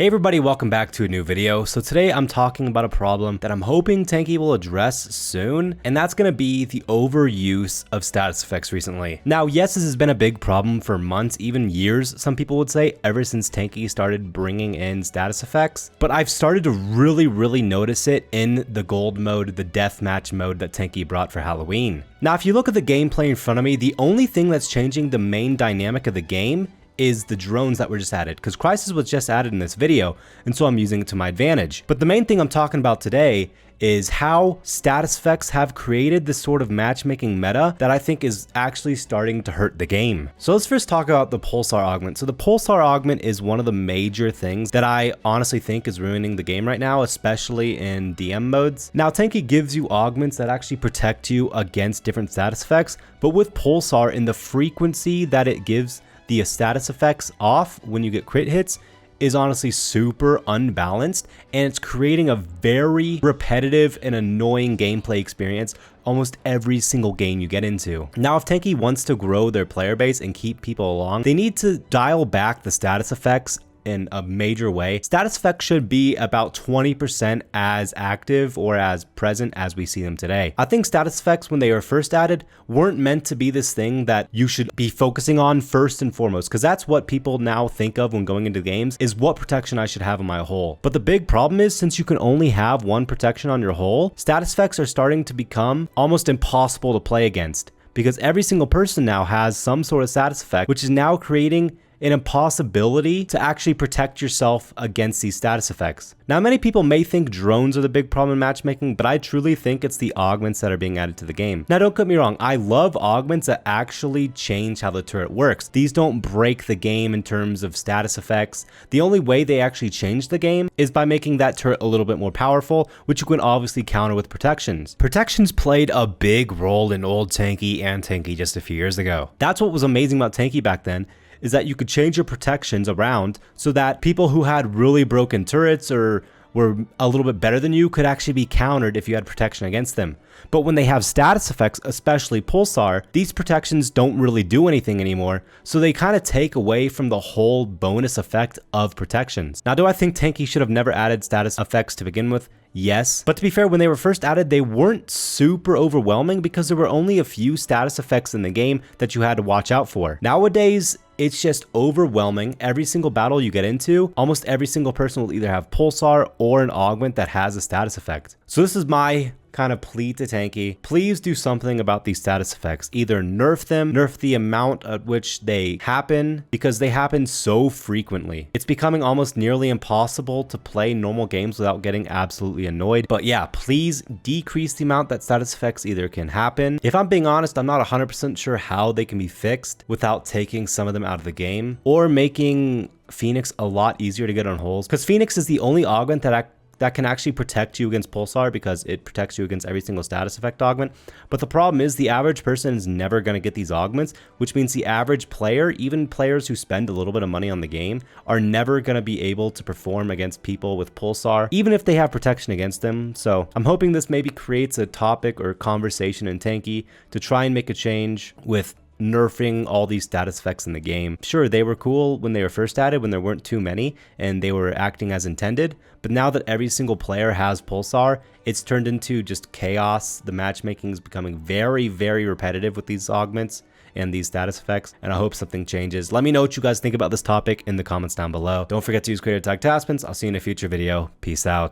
Hey everybody, welcome back to a new video. So today I'm talking about a problem that I'm hoping Tanki will address soon, and that's going to be the overuse of status effects recently. Now, yes, this has been a big problem for months, even years, some people would say, ever since Tanki started bringing in status effects, but I've started to really notice it in the gold mode, the deathmatch mode that Tanki brought for Halloween. Now, if you look at the gameplay in front of me, the only thing that's changing the main dynamic of the game is the drones that were just added, because Crisis was just added in this video, and so I'm using it to my advantage. But the main thing I'm talking about today is how status effects have created this sort of matchmaking meta that I think is actually starting to hurt the game. So let's first talk about the Pulsar augment. So the Pulsar augment is one of the major things that I honestly think is ruining the game right now, especially in DM modes. Now, Tanki gives you augments that actually protect you against different status effects, but with Pulsar, in the frequency that it gives the status effects off when you get crit hits is honestly super unbalanced, and it's creating a very repetitive and annoying gameplay experience almost every single game you get into. Now, if Tanki wants to grow their player base and keep people along, they need to dial back the status effects in a major way. Status effects should be about 20% as active or as present as we see them today. I think status effects, when they were first added, weren't meant to be this thing that you should be focusing on first and foremost, because that's what people now think of when going into games, is what protection I should have on my hull. But the big problem is, since you can only have one protection on your hull, status effects are starting to become almost impossible to play against, because every single person now has some sort of status effect, which is now creating an impossibility to actually protect yourself against these status effects. Now, many people may think drones are the big problem in matchmaking, but I truly think it's the augments that are being added to the game. Now, don't get me wrong, I love augments that actually change how the turret works. These don't break the game in terms of status effects. The only way they actually change the game is by making that turret a little bit more powerful, which you can obviously counter with protections. Protections played a big role in old Tanki and Tanki just a few years ago. That's what was amazing about Tanki back then, is that you could change your protections around so that people who had really broken turrets or were a little bit better than you could actually be countered if you had protection against them. But when they have status effects, especially Pulsar, these protections don't really do anything anymore, so they kind of take away from the whole bonus effect of protections. Now, do I think Tanki should have never added status effects to begin with? Yes, but to be fair, when they were first added, they weren't super overwhelming because there were only a few status effects in the game that you had to watch out for. Nowadays, it's just overwhelming. Every single battle you get into, almost every single person will either have Pulsar or an augment that has a status effect. So this is my kind of plea to Tanki. Please do something about these status effects. Either nerf them, nerf the amount at which they happen, because they happen so frequently. It's becoming almost nearly impossible to play normal games without getting absolutely annoyed. But yeah, please decrease the amount that status effects either can happen. If I'm being honest, I'm not 100% sure how they can be fixed without taking some of them out of the game, or making Phoenix a lot easier to get on holes, because Phoenix is the only augment that can actually protect you against Pulsar, because it protects you against every single status effect augment. But the problem is the average person is never going to get these augments, which means the average player, even players who spend a little bit of money on the game, are never going to be able to perform against people with Pulsar, even if they have protection against them. So I'm hoping this maybe creates a topic or conversation in Tanki to try and make a change with nerfing all these status effects in the game. Sure, they were cool when they were first added, when there weren't too many and they were acting as intended, but now that every single player has Pulsar, it's turned into just chaos. The matchmaking is becoming very repetitive with these augments and these status effects, and I hope something changes. Let me know what you guys think about this topic in the comments down below. Don't forget to use creator tag Taspens. I'll see you in a future video. Peace out.